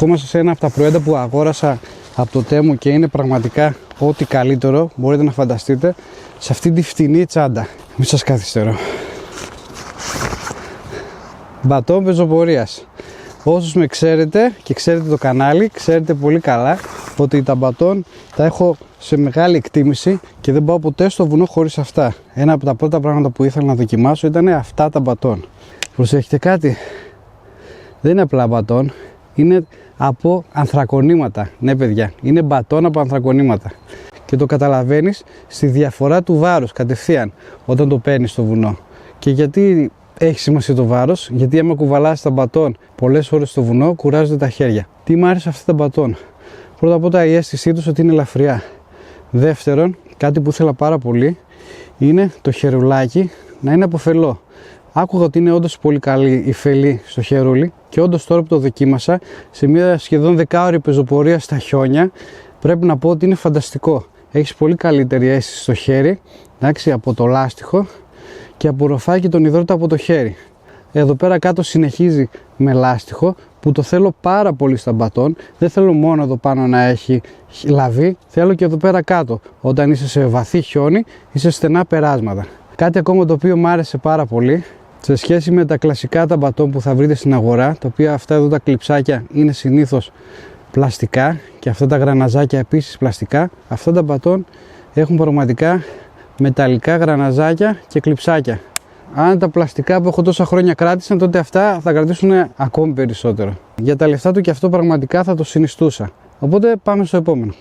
Ερχόμαστε σε ένα από τα προϊόντα που αγόρασα από το Temu και είναι πραγματικά ό,τι καλύτερο μπορείτε να φανταστείτε, σε αυτή τη φτηνή τσάντα. Μην σας καθυστερώ. Μπατόν πεζοπορίας. Όσους με ξέρετε και ξέρετε το κανάλι, ξέρετε πολύ καλά ότι τα μπατόν τα έχω σε μεγάλη εκτίμηση και δεν πάω ποτέ στο βουνό χωρίς αυτά. Ένα από τα πρώτα πράγματα που ήθελα να δοκιμάσω ήταν αυτά τα μπατόν. Προσέχετε κάτι, δεν είναι απλά μπατόν, είναι από ανθρακονήματα. Ναι παιδιά, είναι μπατόν από ανθρακονήματα. Και το καταλαβαίνεις στη διαφορά του βάρους κατευθείαν όταν το παίρνεις στο βουνό. Και γιατί έχει σημασία το βάρος? Γιατί άμα κουβαλάς τα μπατόν πολλές ώρες στο βουνό, κουράζονται τα χέρια. Τι μου άρεσε αυτά τα μπατόν? Πρώτα απ' όλα η αίσθησή τους ότι είναι ελαφριά. Δεύτερον, κάτι που ήθελα πάρα πολύ είναι το χερουλάκι να είναι από φελό. Άκουγα ότι είναι όντως πολύ καλή η φελή στο χερούλι και όντως τώρα που το δοκίμασα σε μια σχεδόν 10ωρη πεζοπορία στα χιόνια, πρέπει να πω ότι είναι φανταστικό. Έχεις πολύ καλύτερη αίσθηση στο χέρι, εντάξει, από το λάστιχο και απορροφάει και τον υδρότα από το χέρι. Εδώ πέρα κάτω συνεχίζει με λάστιχο που το θέλω πάρα πολύ στα μπατόν. Δεν θέλω μόνο εδώ πάνω να έχει λαβή, θέλω και εδώ πέρα κάτω. Όταν είσαι σε βαθύ χιόνι ή σε στενά περάσματα. Κάτι ακόμα το οποίο μου άρεσε πάρα πολύ σε σχέση με τα κλασικά τα μπατόν που θα βρείτε στην αγορά, τα οποία αυτά εδώ τα κλιψάκια είναι συνήθως πλαστικά και αυτά τα γραναζάκια επίσης πλαστικά. Αυτά τα μπατόν έχουν πραγματικά μεταλλικά γραναζάκια και κλιψάκια. Αν τα πλαστικά που έχω τόσα χρόνια κράτησαν, τότε αυτά θα κρατήσουν ακόμη περισσότερο. Για τα λεφτά του και αυτό πραγματικά θα το συνιστούσα. Οπότε πάμε στο επόμενο.